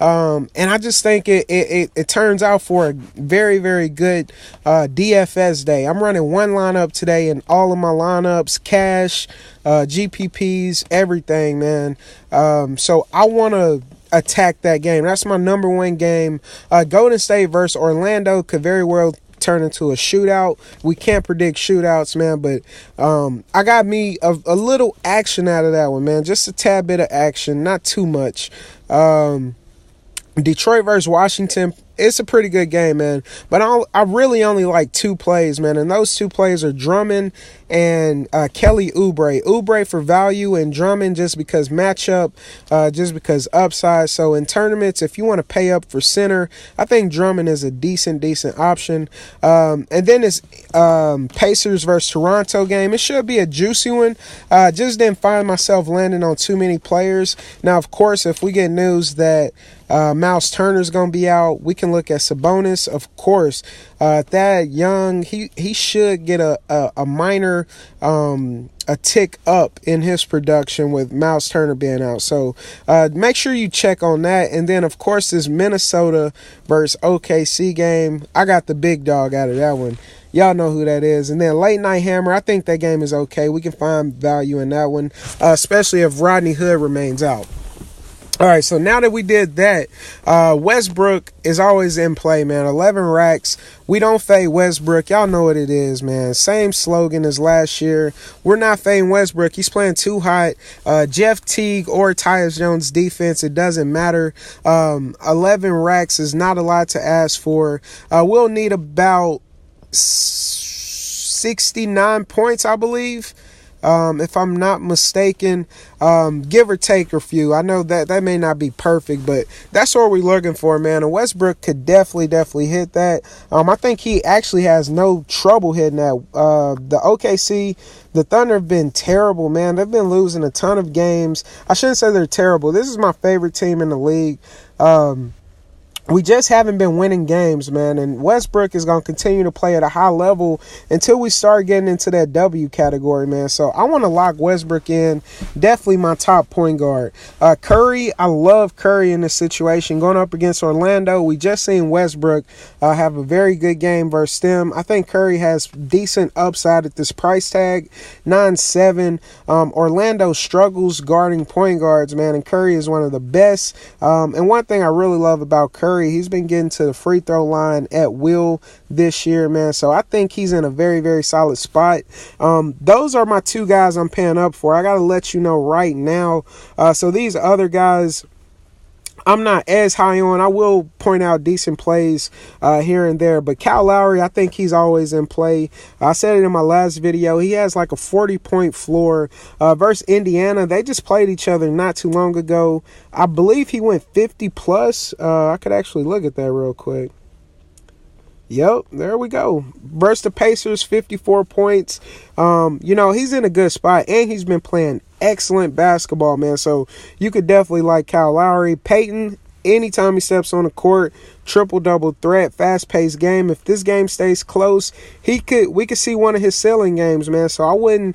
And I just think it turns out for a very, very good DFS day. I'm running one lineup today in all of my lineups, cash, GPPs, everything, man. So I want to attack that game. That's my number one game. Golden State versus Orlando could very well turn into a shootout. We can't predict shootouts, man, but I got me a little action out of that one, man. Just a tad bit of action, not too much. Detroit versus Washington, it's a pretty good game, man. But I really only like two plays, man. And those two plays are Drummond and Kelly Oubre. Oubre for value and Drummond just because matchup, just because upside. So in tournaments, if you want to pay up for center, I think Drummond is a decent option. And then it's Pacers versus Toronto game. It should be a juicy one. Just didn't find myself landing on too many players. Now, of course, if we get news that Miles Turner's going to be out, we can look at Sabonis. Of course, Thad Young, he should get a minor a tick up in his production with Miles Turner being out. So make sure you check on that. And then, of course, this Minnesota versus OKC game, I got the big dog out of that one. Y'all know who that is. And then Late Night Hammer, I think that game is okay. We can find value in that one, especially if Rodney Hood remains out. All right, so now that we did that, Westbrook is always in play, man. 11 racks. We don't fade Westbrook. Y'all know what it is, man. Same slogan as last year. We're not fading Westbrook. He's playing too hot. Jeff Teague or Tyus Jones defense, it doesn't matter. 11 racks is not a lot to ask for. We'll need about 69 points, I believe. If I'm not mistaken, give or take a few. I know that may not be perfect, but that's what we're looking for, man. And Westbrook could definitely hit that. I think he actually has no trouble hitting that. The OKC, the Thunder have been terrible, man. They've been losing a ton of games. I shouldn't say they're terrible. This is my favorite team in the league. We just haven't been winning games, man, and Westbrook is going to continue to play at a high level until we start getting into that W category, man. So I want to lock Westbrook in. Definitely my top point guard. Curry, I love Curry in this situation. Going up against Orlando, we just seen Westbrook have a very good game versus them. I think Curry has decent upside at this price tag, 9-7. Orlando struggles guarding point guards, man, and Curry is one of the best. And one thing I really love about Curry, he's been getting to the free throw line at will this year, man. So I think he's in a very solid spot. Those are my two guys I'm paying up for. I got to let you know right now. So these other guys, I'm not as high on. I will point out decent plays here and there. But Kyle Lowry, I think he's always in play. I said it in my last video. He has like a 40-point floor. Versus Indiana, they just played each other not too long ago. I believe he went 50+. I could actually look at that real quick. Yep, there we go. Versus the Pacers, 54 points. He's in a good spot, and he's been playing excellent basketball, man. So you could definitely like Kyle Lowry. Peyton, anytime he steps on the court, triple-double threat, fast-paced game. If this game stays close, we could see one of his ceiling games, man. So I wouldn't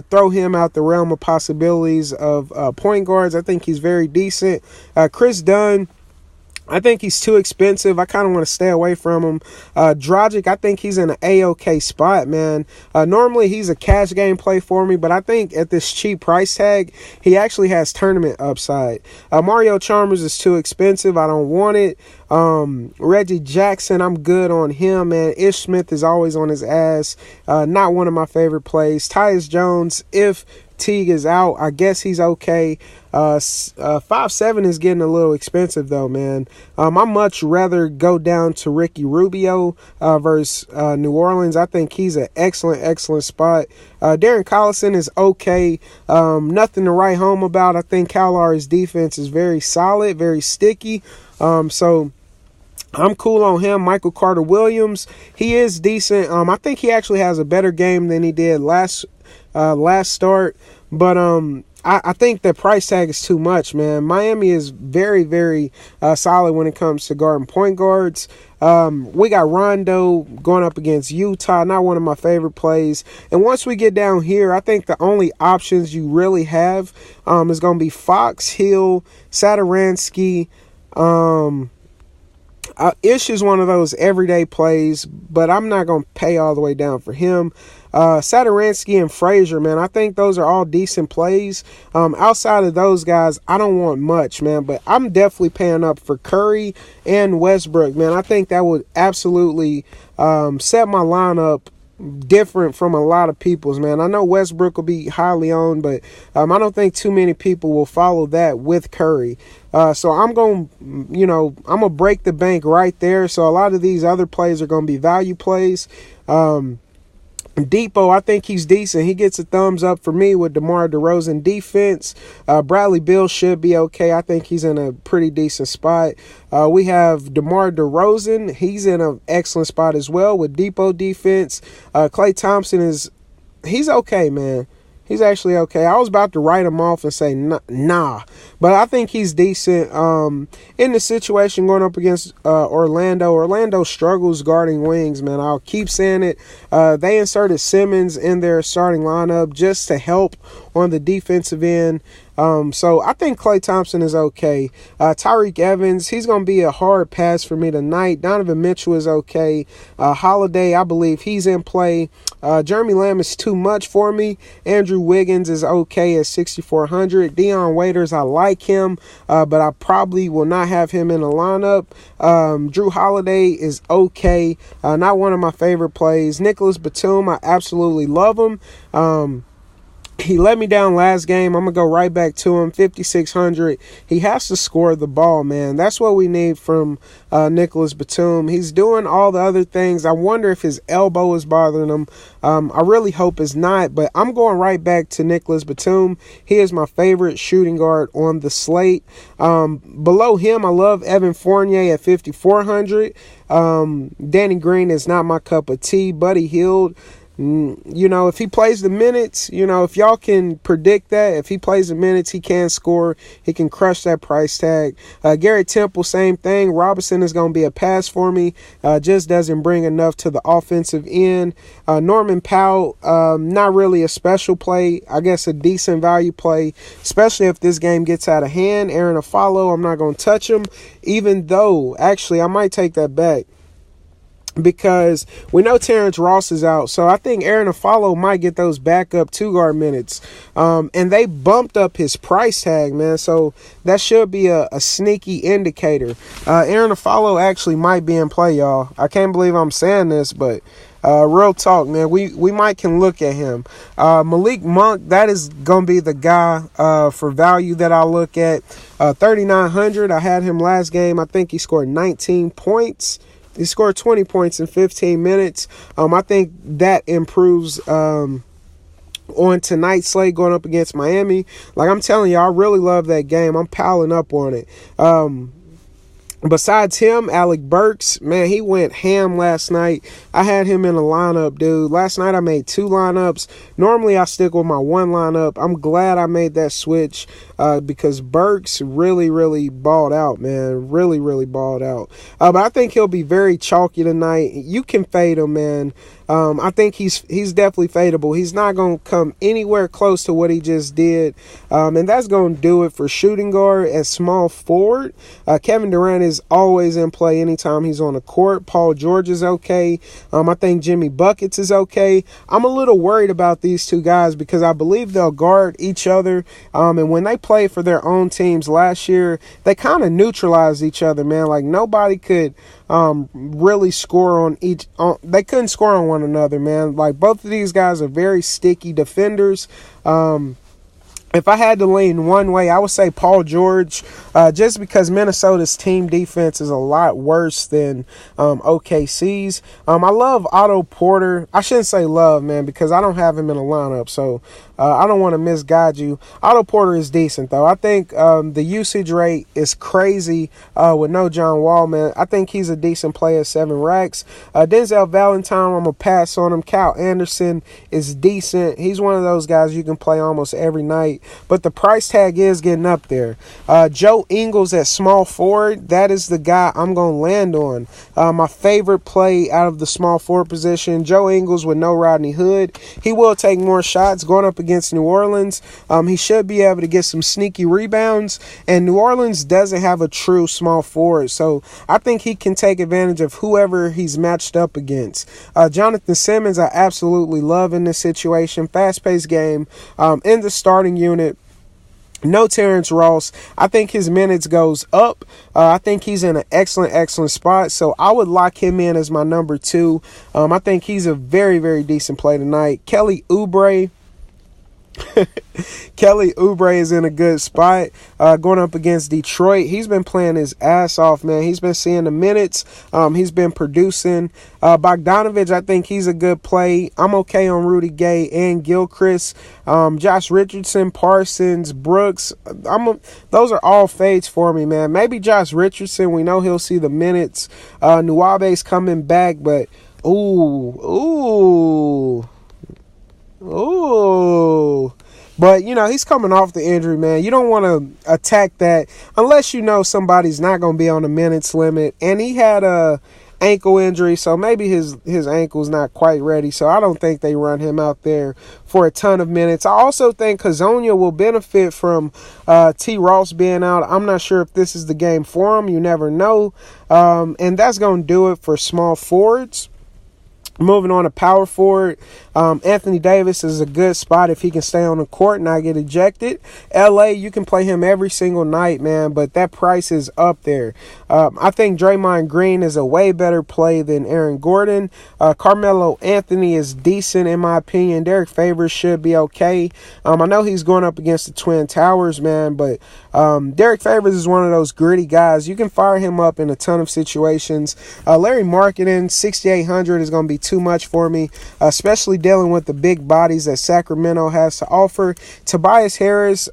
throw him out the realm of possibilities of point guards. I think he's very decent. Chris Dunn, I think he's too expensive. I kind of want to stay away from him. Dragic, I think he's in an A-OK spot, man. Normally, he's a cash game play for me, but I think at this cheap price tag, he actually has tournament upside. Mario Chalmers is too expensive. I don't want it. Reggie Jackson, I'm good on him, man. Ish Smith is always on his ass. Not one of my favorite plays. Tyus Jones, if Teague is out, I guess he's okay. 5'7" is getting a little expensive though, man. I'd much rather go down to Ricky Rubio versus New Orleans. I think he's an excellent spot. Darren Collison is okay. Nothing to write home about. I think Kyle Lowry's defense is very solid, very sticky. So I'm cool on him. Michael Carter-Williams, he is decent. I think he actually has a better game than he did last start, but I think the price tag is too much, man. Miami is very solid when it comes to guarding point guards. We got Rondo going up against Utah, not one of my favorite plays. And once we get down here, I think the only options you really have is going to be Fox, Hill, Satoransky, Ish is one of those everyday plays, but I'm not going to pay all the way down for him. Sadaransky and Frazier, man, I think those are all decent plays. Outside of those guys, I don't want much, man, but I'm definitely paying up for Curry and Westbrook, man. I think that would absolutely set my lineup different from a lot of people's, man. I know Westbrook will be highly owned, but I don't think too many people will follow that with Curry. So I'm going to break the bank right there. So a lot of these other plays are going to be value plays. Depot, I think he's decent. He gets a thumbs up for me with DeMar DeRozan defense. Bradley Beal should be okay. I think he's in a pretty decent spot. We have DeMar DeRozan. He's in an excellent spot as well with Depot defense. Klay Thompson he's okay, man. He's actually okay. I was about to write him off and say nah, but I think he's decent. In the situation going up against Orlando, Orlando struggles guarding wings, man. I'll keep saying it. They inserted Simmons in their starting lineup just to help on the defensive end. So I think Klay Thompson is okay. Tyreek Evans, he's going to be a hard pass for me tonight. Donovan Mitchell is okay. Holiday, I believe he's in play. Jeremy Lamb is too much for me. Andrew Wiggins is okay at 6,400. Deion Waiters, I like him, but I probably will not have him in the lineup. Drew Holiday is okay. Not one of my favorite plays. Nicholas Batum, I absolutely love him. He let me down last game. I'm going to go right back to him, 5,600. He has to score the ball, man. That's what we need from Nicholas Batum. He's doing all the other things. I wonder if his elbow is bothering him. I really hope it's not, but I'm going right back to Nicholas Batum. He is my favorite shooting guard on the slate. Below him, I love Evan Fournier at 5,400. Danny Green is not my cup of tea. Buddy Hield, if he plays the minutes, if y'all can predict that, if he plays the minutes, he can score. He can crush that price tag. Garrett Temple, same thing. Robinson is going to be a pass for me. Just doesn't bring enough to the offensive end. Norman Powell, not really a special play. I guess a decent value play, especially if this game gets out of hand. Aaron Aflalo, I'm not going to touch him, even though, actually, I might take that back, because we know Terrence Ross is out. So I think Aaron Aflalo might get those backup 2-guard minutes. And they bumped up his price tag, man. So that should be a sneaky indicator. Aaron Aflalo actually might be in play, y'all. I can't believe I'm saying this, but real talk, man. We might can look at him. Malik Monk, that is going to be the guy for value that I'll look at. 3,900. I had him last game. I think he scored 19 points. He scored 20 points in 15 minutes. I think that improves on tonight's slate going up against Miami. Like I'm telling you, I really love that game. I'm piling up on it. Besides him, Alec Burks, man, he went ham last night. I had him in a lineup, dude. Last night I made 2 lineups. Normally I stick with my 1 lineup. I'm glad I made that switch because Burks really, really balled out, man. Really, really balled out. But I think he'll be very chalky tonight. You can fade him, man. I think he's definitely fadeable. He's not going to come anywhere close to what he just did. And that's going to do it for shooting guard at small forward. Kevin Durant is always in play anytime he's on the court. Paul George is okay. I think Jimmy Buckets is okay. I'm a little worried about these 2 guys because I believe they'll guard each other. And when they played for their own teams last year, they kind of neutralized each other, man. Like nobody could really score on they couldn't score on one another, man. Like both of these guys are very sticky defenders. If I had to lean one way, I would say Paul George, just because Minnesota's team defense is a lot worse than OKC's. I love Otto Porter. I shouldn't say love, man, because I don't have him in a lineup, so I don't want to misguide you. Otto Porter is decent, though. I think the usage rate is crazy with no John Wall, man. I think he's a decent player, 7 racks. Denzel Valentine, I'm going to pass on him. Cal Anderson is decent. He's one of those guys you can play almost every night. tonight, but the price tag is getting up there. Joe Ingles at small forward, that is the guy I'm going to land on. My favorite play out of the small forward position, Joe Ingles with no Rodney Hood. He will take more shots going up against New Orleans. He should be able to get some sneaky rebounds, and New Orleans doesn't have a true small forward, so I think he can take advantage of whoever he's matched up against. Jonathan Simmons, I absolutely love in this situation. Fast-paced game in the starting unit. No Terrence Ross. I think his minutes goes up. I think he's in an excellent spot. So I would lock him in as my number 2. I think he's a very decent play tonight. Kelly Oubre. Kelly Oubre is in a good spot going up against Detroit. He's been playing his ass off, man. He's been seeing the minutes. He's been producing. Bogdanovich, I think he's a good play. I'm okay on Rudy Gay and Gilchrist. Josh Richardson, Parsons, Brooks. Those are all fades for me, man. Maybe Josh Richardson. We know he'll see the minutes. Nuabe's coming back, but ooh. But, he's coming off the injury, man. You don't want to attack that unless you know somebody's not going to be on the minutes limit. And he had a ankle injury, so maybe his ankle's not quite ready. So I don't think they run him out there for a ton of minutes. I also think Hazonia will benefit from T. Ross being out. I'm not sure if this is the game for him. You never know. And that's going to do it for small forwards. Moving on to power forward, Anthony Davis is a good spot if he can stay on the court and not get ejected. LA, you can play him every single night, man, but that price is up there. I think Draymond Green is a way better play than Aaron Gordon. Carmelo Anthony is decent in my opinion. Derek Favors should be okay. I know he's going up against the Twin Towers, man, but Derek Favors is one of those gritty guys. You can fire him up in a ton of situations. Larry Marketing, 6,800 is going to be too much for me, especially dealing with the big bodies that Sacramento has to offer. Tobias Harris,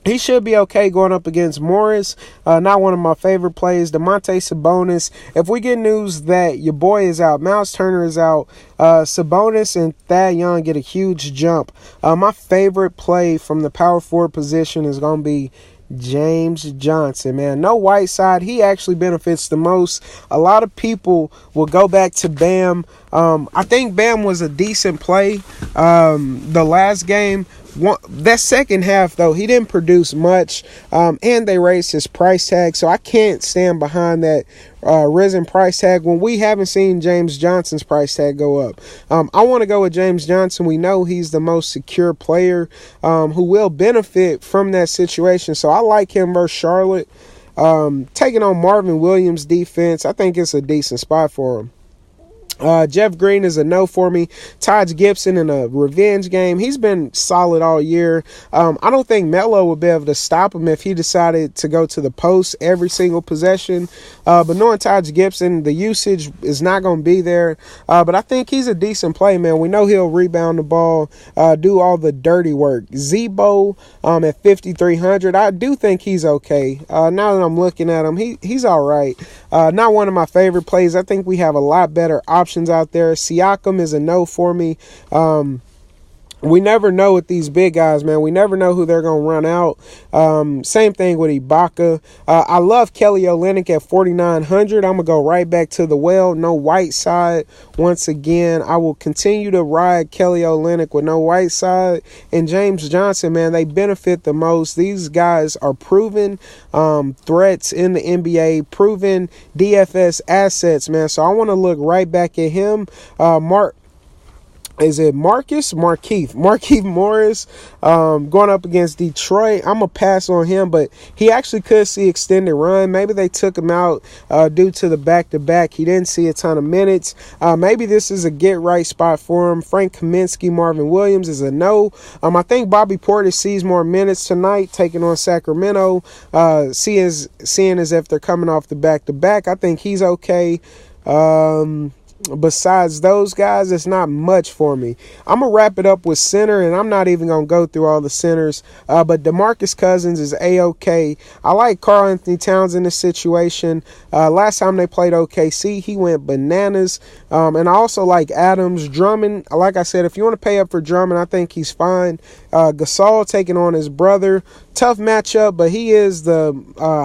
he should be okay going up against Morris. Not one of my favorite plays. Domantas Sabonis. If we get news that your boy is out, Miles Turner is out, Sabonis and Thad Young get a huge jump. My favorite play from the power forward position is going to be James Johnson, man. No Whiteside. He actually benefits the most. A lot of people will go back to Bam. I think Bam was a decent play the last game. That second half, though, he didn't produce much, and they raised his price tag, so I can't stand behind that risen price tag when we haven't seen James Johnson's price tag go up. I want to go with James Johnson. We know he's the most secure player who will benefit from that situation, so I like him versus Charlotte. Taking on Marvin Williams' defense, I think it's a decent spot for him. Jeff Green is a no for me. Taj Gibson in a revenge game. He's been solid all year. I don't think Melo would be able to stop him if he decided to go to the post every single possession. But knowing Taj Gibson, the usage is not going to be there. But I think he's a decent play, man. We know he'll rebound the ball, do all the dirty work. Zebo at 5,300. I do think he's okay. Now that I'm looking at him, he's all right. Not one of my favorite plays. I think we have a lot better options out there. Siakam is a no for me. We never know with these big guys, man. We never know who they're going to run out. Same thing with Ibaka. I love Kelly Olynyk at 4,900. I'm going to go right back to the well. No Whiteside. Once again, I will continue to ride Kelly Olynyk with no Whiteside. And James Johnson, man, they benefit the most. These guys are proven threats in the NBA, proven DFS assets, man. So I want to look right back at him. Markieff Morris going up against Detroit. I'm going to pass on him, but he actually could see extended run. Maybe they took him out due to the back-to-back. He didn't see a ton of minutes. Maybe this is a get-right spot for him. Frank Kaminsky, Marvin Williams is a no. I think Bobby Portis sees more minutes tonight taking on Sacramento, seeing as if they're coming off the back-to-back. I think he's okay. Besides those guys, it's not much for me. I'm going to wrap it up with center, and I'm not even going to go through all the centers. But DeMarcus Cousins is A-OK. I like Karl Anthony Towns in this situation. Last time they played OKC, he went bananas. And I also like Adams. Drummond, like I said, if you want to pay up for Drummond, I think he's fine. Gasol taking on his brother. Tough matchup, but he is the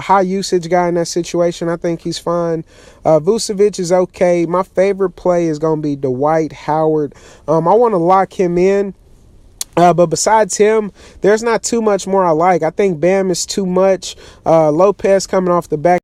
high usage guy in that situation. I think he's fine. Vucevic is okay. My favorite play is going to be Dwight Howard. I want to lock him in. But besides him, there's not too much more I like. I think Bam is too much. Lopez coming off the back.